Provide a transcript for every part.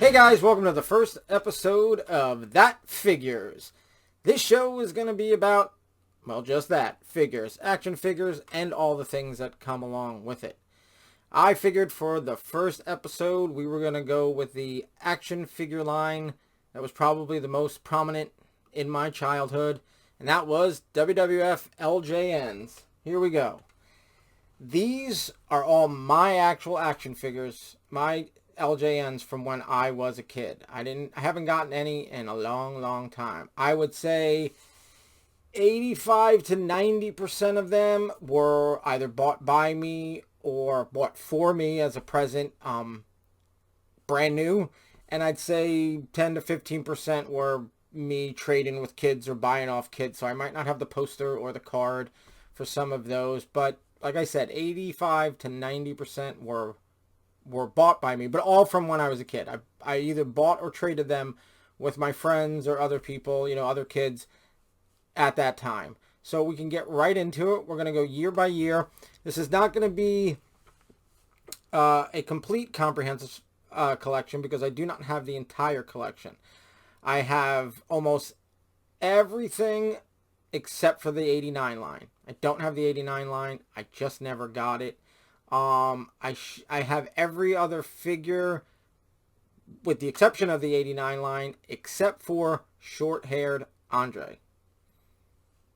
Hey guys, welcome to the first episode of That Figures. This show is going to be about, well, just that, figures, action figures, and all the things that come along with it. I figured for the first episode we were going to go with the action figure line that was probably the most prominent in my childhood, and that was WWF LJNs. Here we go. These are all my actual action figures, my LJNs from when I was a kid. I haven't gotten any in a long time. I would say 85 to 90% of them were either bought by me or bought for me as a present, brand new. And I'd say 10 to 15% were me trading with kids or buying off kids. So I might not have the poster or the card for some of those, but like I said, 85 to 90% were bought by me, but all from when I was a kid. I either bought or traded them with my friends or other people, other kids at that time. So we can get right into it. We're going to go year by year. This is not going to be a complete comprehensive collection because I do not have the entire collection. I have almost everything except for the 89 line. I don't have the 89 line. I just never got it. I have every other figure with the exception of the 89 line, except for short-haired Andre.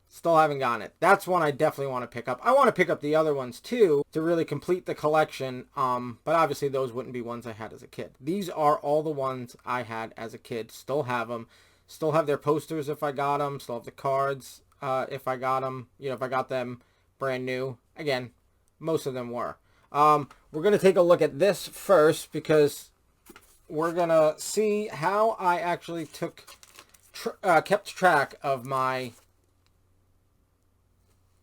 Still haven't gotten it. That's one I definitely want to pick up. I want to pick up the other ones too to really complete the collection. But obviously those wouldn't be ones I had as a kid. These are all the ones I had as a kid. Still have them. Still have their posters if I got them. Still have the cards if I got them. If I got them brand new. Again, most of them were. We're going to take a look at this first because we're going to see how I actually kept track of my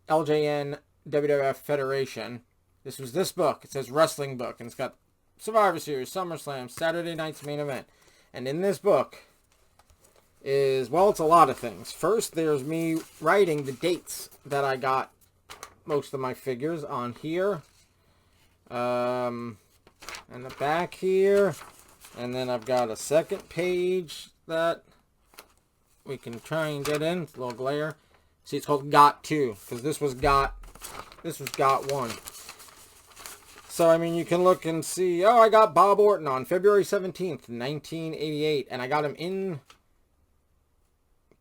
LJN WWF Federation. This was this book. It says Wrestling Book, and it's got Survivor Series, SummerSlam, Saturday Night's Main Event. And in this book is, well, it's a lot of things. First, there's me writing the dates that I got most of my figures on here. And the back here. And then I've got a second page that we can try and get in. It's a little glare. See, it's called Got 2, because this was Got 1. So, I mean, you can look and see, oh, I got Bob Orton on February 17th, 1988, and I got him in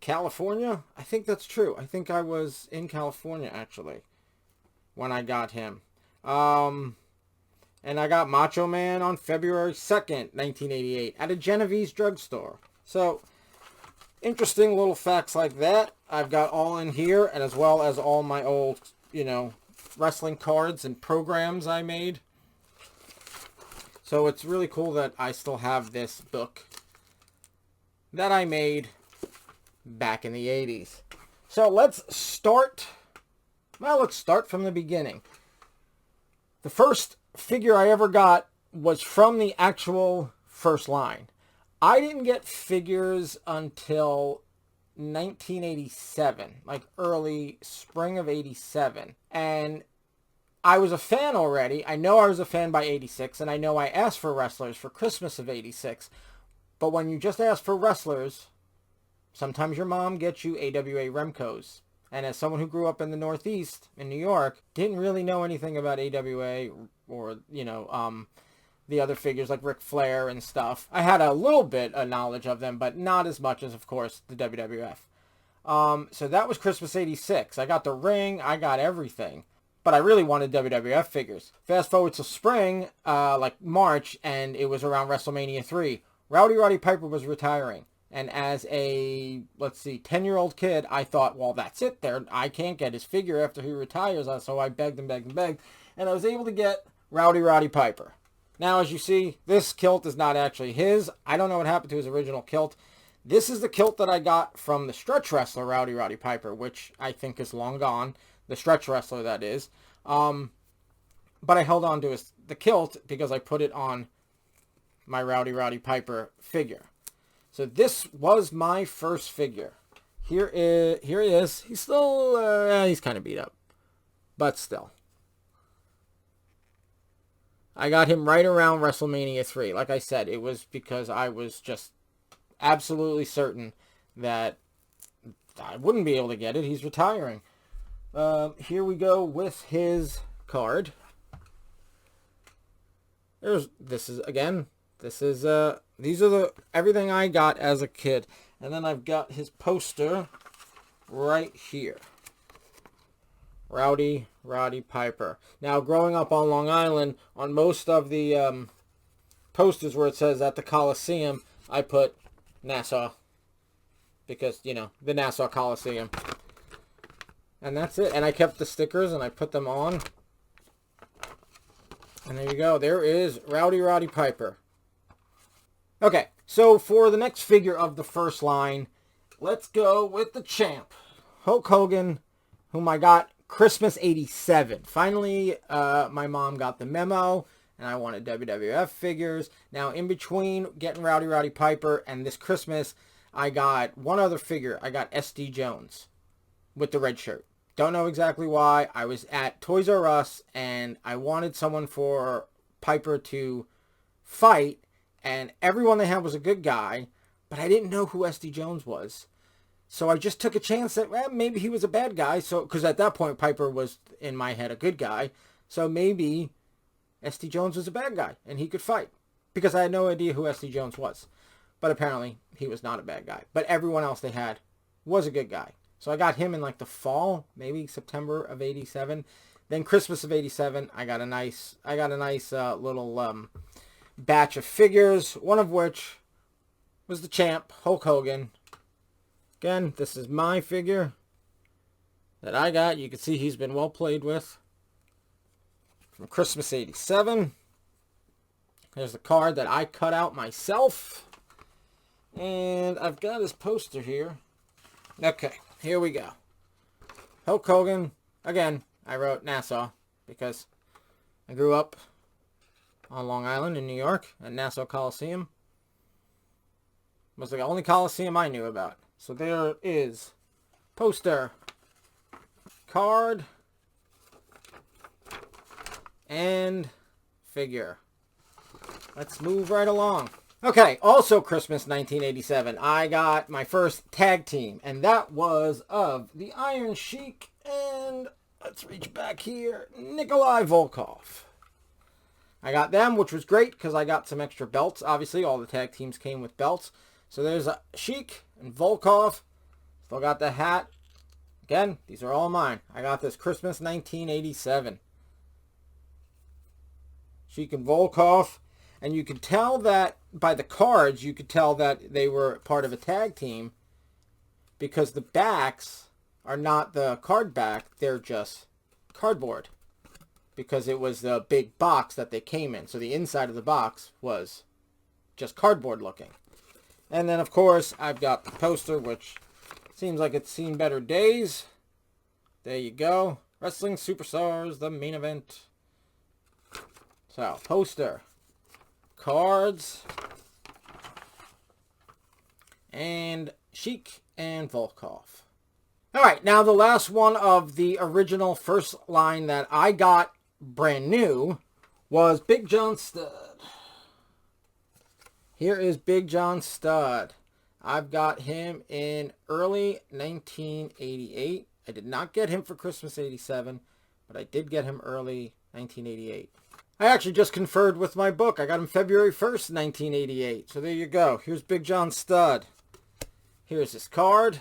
California? I think that's true. I think I was in California, actually, when I got him. And I got Macho Man on February 2nd, 1988, at a Genovese drugstore. So, interesting little facts like that. I've got all in here, and as well as all my old, wrestling cards and programs I made. So it's really cool that I still have this book that I made back in the 80s. So let's start from the beginning. The first figure I ever got was from the actual first line. I didn't get figures until 1987, like early spring of 87. And I was a fan already. I know I was a fan by 86, and I know I asked for wrestlers for Christmas of 86. But when you just ask for wrestlers, sometimes your mom gets you AWA Remcos. And as someone who grew up in the Northeast, in New York, didn't really know anything about AWA or, the other figures like Ric Flair and stuff. I had a little bit of knowledge of them, but not as much as, of course, the WWF. So that was Christmas 86. I got the ring. I got everything. But I really wanted WWF figures. Fast forward to spring, like March, and it was around WrestleMania 3. Roddy Piper was retiring. And as a, 10-year-old kid, I thought, well, that's it there. I can't get his figure after he retires. So I begged and begged and begged. And I was able to get Roddy Piper. Now, as you see, this kilt is not actually his. I don't know what happened to his original kilt. This is the kilt that I got from the stretch wrestler, Roddy Piper, which I think is long gone. The stretch wrestler, that is. But I held on to the kilt because I put it on my Roddy Piper figure. So this was my first figure. Here he is. He's still, he's kind of beat up. But still. I got him right around WrestleMania 3. Like I said, it was because I was just absolutely certain that I wouldn't be able to get it. He's retiring. Here we go with his card. These are everything I got as a kid. And then I've got his poster right here. Roddy Piper. Now, growing up on Long Island, on most of the posters where it says at the Coliseum, I put Nassau. Because, you know, the Nassau Coliseum. And that's it. And I kept the stickers and I put them on. And there you go. There is Roddy Piper. Okay, so for the next figure of the first line, let's go with the champ. Hulk Hogan, whom I got Christmas 87. Finally, my mom got the memo, and I wanted WWF figures. Now, in between getting Roddy Piper and this Christmas, I got one other figure. I got SD Jones with the red shirt. Don't know exactly why. I was at Toys R Us, and I wanted someone for Piper to fight, and everyone they had was a good guy, but I didn't know who SD Jones was. So I just took a chance that, well, maybe he was a bad guy. So, because at that point, Piper was, in my head, a good guy. So maybe SD Jones was a bad guy, and he could fight. Because I had no idea who SD Jones was. But apparently, he was not a bad guy. But everyone else they had was a good guy. So I got him in like the fall, maybe September of 87. Then Christmas of 87, I got a nice little batch of figures, one of which was the champ, Hulk Hogan. Again, this is my figure that I got. You can see he's been well played with. From Christmas 87. There's the card that I cut out myself. And I've got his poster here. Okay, here we go. Hulk Hogan. Again, I wrote Nassau because I grew up on Long Island in New York at Nassau Coliseum. Was the only Coliseum I knew about. So there is poster, card, and figure. Let's move right along. Okay, also Christmas 1987, I got my first tag team, and that was of the Iron Sheik and, let's reach back here, Nikolai Volkoff. I got them, which was great because I got some extra belts. Obviously, all the tag teams came with belts. So there's a Sheik and Volkoff. Still got the hat. Again, these are all mine. I got this Christmas 1987. Sheik and Volkoff. And you could tell that by the cards, you could tell that they were part of a tag team because the backs are not the card back. They're just cardboard because it was the big box that they came in. So the inside of the box was just cardboard looking. And then, of course, I've got the poster, which seems like it's seen better days. There you go. Wrestling Superstars, the main event. So, poster, cards, and Sheik and Volkoff. All right, now the last one of the original first line that I got brand new was Big John Studd. Here is Big John Studd. I've got him in early 1988. I did not get him for Christmas 87, but I did get him early 1988. I actually just conferred with my book. I got him February 1st, 1988. So there you go. Here's Big John Studd. Here's his card.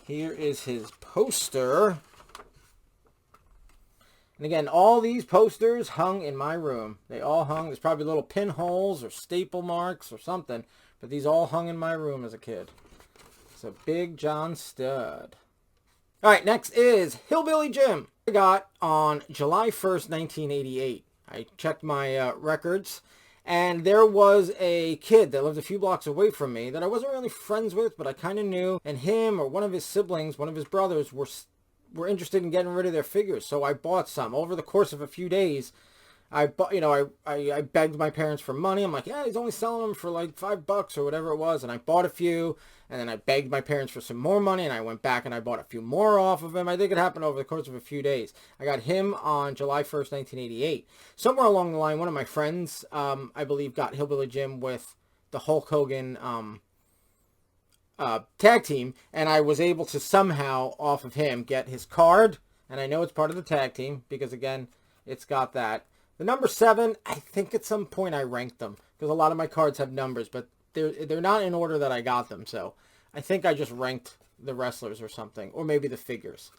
Here is his poster. And again, all these posters hung in my room. They all hung. There's probably little pinholes or staple marks or something. But these all hung in my room as a kid. So Big John Studd. All right, next is Hillbilly Jim. I got on July 1st, 1988. I checked my records. And there was a kid that lived a few blocks away from me that I wasn't really friends with, but I kind of knew. And him or one of his siblings, one of his brothers, were interested in getting rid of their figures. So I bought some. Over the course of a few days, I bought, I begged my parents for money. I'm like, yeah, he's only selling them for like $5 or whatever it was. And I bought a few, and then I begged my parents for some more money, and I went back and I bought a few more off of him. I think it happened over the course of a few days. I got him on July 1st, 1988. Somewhere along the line, one of my friends, I believe, got Hillbilly Jim with the Hulk Hogan tag team, and I was able to somehow, off of him, get his card. And I know it's part of the tag team because, again, it's got that. The number 7, I think at some point I ranked them because a lot of my cards have numbers, but they're not in order that I got them. So I think I just ranked the wrestlers or something, or maybe the figures.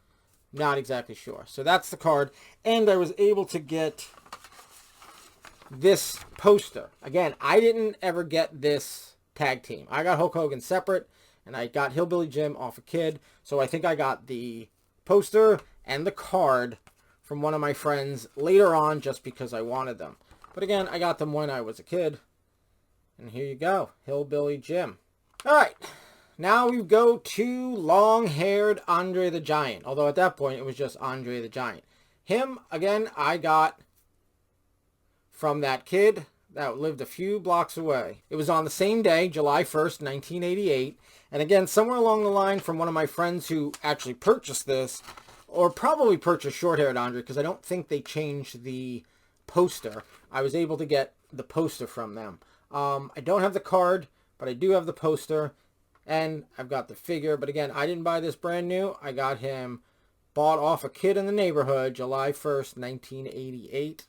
Not exactly sure. So that's the card, and I was able to get this poster. Again, I didn't ever get this tag team. I got Hulk Hogan separate, and I got Hillbilly Jim off a Kid. So I think I got the poster and the card from one of my friends later on just because I wanted them. But again, I got them when I was a kid. And here you go, Hillbilly Jim. All right, now we go to long-haired Andre the Giant. Although at that point, it was just Andre the Giant. Him, again, I got from that kid that lived a few blocks away. It was on the same day, July 1st, 1988. And again, somewhere along the line from one of my friends who actually purchased this, or probably purchased short-haired Andre, because I don't think they changed the poster. I was able to get the poster from them. I don't have the card, but I do have the poster, and I've got the figure. But again, I didn't buy this brand new. I got him bought off a kid in the neighborhood, July 1st, 1988.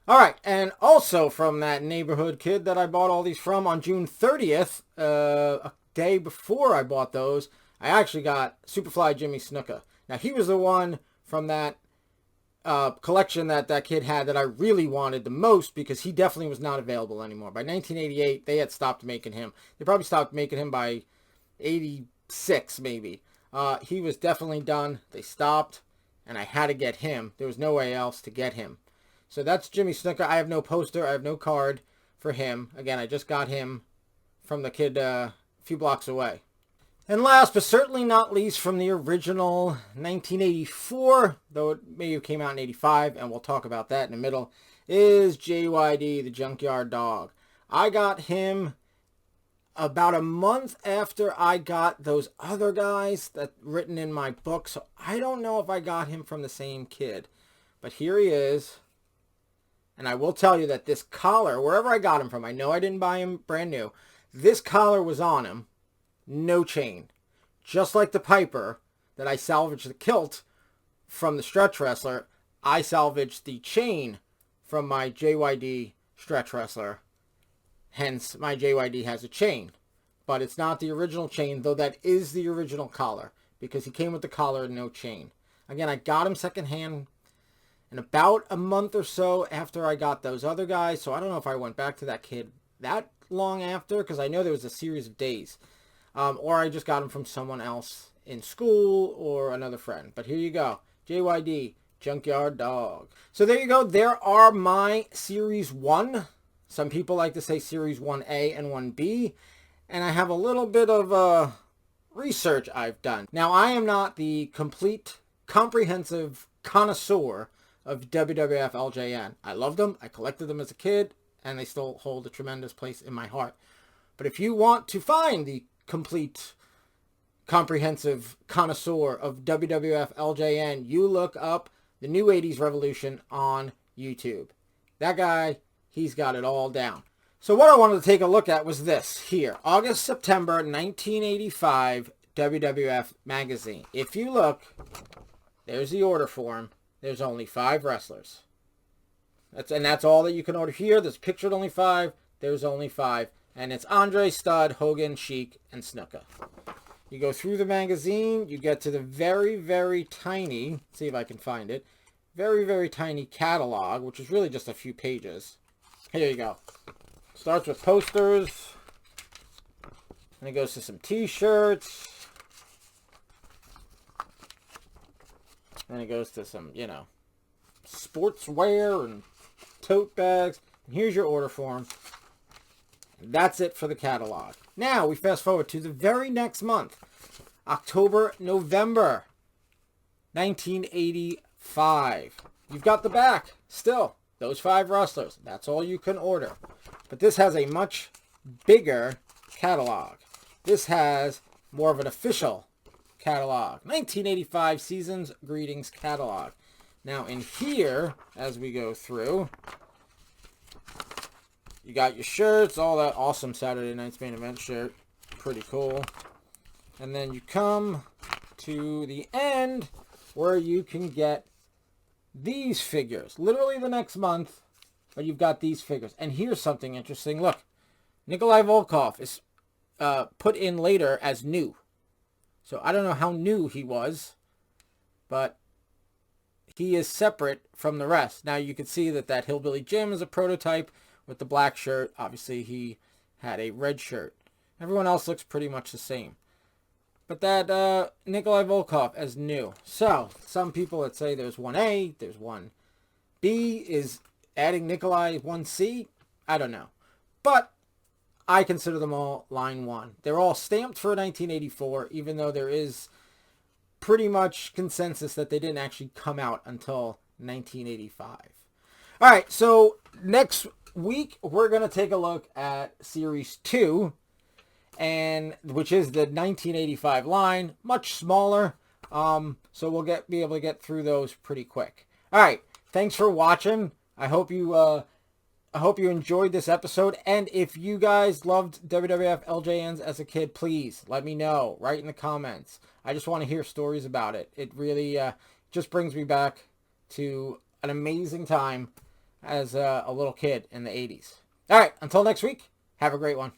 All right, and also from that neighborhood kid that I bought all these from on June 30th, a day before I bought those, I actually got Superfly Jimmy Snuka. Now, he was the one from that collection that kid had that I really wanted the most because he definitely was not available anymore. By 1988, they had stopped making him. They probably stopped making him by 86, maybe. He was definitely done. They stopped, and I had to get him. There was no way else to get him. So that's Jimmy Snuka. I have no poster. I have no card for him. Again, I just got him from the kid a few blocks away. And last but certainly not least, from the original 1984, though it may have came out in 85, and we'll talk about that in the middle, is JYD, the Junkyard Dog. I got him about a month after I got those other guys that written in my book, so I don't know if I got him from the same kid. But here he is. And I will tell you that this collar, wherever I got him from, I know I didn't buy him brand new, this collar was on him. No chain. Just like the Piper that I salvaged the kilt from the stretch wrestler, I salvaged the chain from my JYD stretch wrestler. Hence, my JYD has a chain. But it's not the original chain, though that is the original collar, because he came with the collar and no chain. Again, I got him secondhand in about a month or so after I got those other guys, so I don't know if I went back to that kid that long after, because I know there was a series of days. Or I just got them from someone else in school or another friend. But here you go. JYD, Junkyard Dog. So there you go. There are my Series 1. Some people like to say Series 1A and 1B. And I have a little bit of research I've done. Now, I am not the complete, comprehensive connoisseur of WWF LJN. I loved them. I collected them as a kid. And they still hold a tremendous place in my heart. But if you want to find the complete, comprehensive connoisseur of WWF LJN, you look up the New 80s Revolution on YouTube. That guy, he's got it all down. So what I wanted to take a look at was this here. August, September 1985 WWF magazine. If you look, there's the order form. There's only 5 wrestlers. That's all that you can order here. There's pictured only 5. There's only 5. And it's Andre, Stud, Hogan, Sheik, and Snuka. You go through the magazine. You get to the very, very tiny, let's see if I can find it, very, very tiny catalog, which is really just a few pages. Here you go. Starts with posters. And it goes to some t-shirts. And it goes to some, sportswear and tote bags. And here's your order form. That's it for the catalog. Now we fast forward to the very next month, October, November 1985. You've got the back still. Those 5 wrestlers. That's all you can order. But this has a much bigger catalog. This has more of an official catalog. 1985 Seasons Greetings catalog. Now in here, as we go through, you got your shirts, all that awesome Saturday Night's Main Event shirt. Pretty cool. And then you come to the end where you can get these figures. Literally the next month, but you've got these figures. And here's something interesting. Look, Nikolai Volkoff is put in later as new. So I don't know how new he was, but he is separate from the rest. Now you can see that Hillbilly Jim is a prototype with the black shirt. Obviously he had a red shirt. Everyone else looks pretty much the same. But that Nikolai Volkoff as new. So some people that say there's 1A, there's 1B, is adding Nikolai 1C. I don't know. But I consider them all line 1. They're all stamped for 1984, even though there is pretty much consensus that they didn't actually come out until 1985. All right, so next week we're going to take a look at Series 2, and which is the 1985 line, much smaller. So we'll be able to get through those pretty quick. All right, thanks for watching. I hope you enjoyed this episode, and if you guys loved WWF LJNs as a kid, please let me know. Write in the comments. I just want to hear stories about it. It really just brings me back to an amazing time as a little kid in the 80s. All right, until next week, have a great one.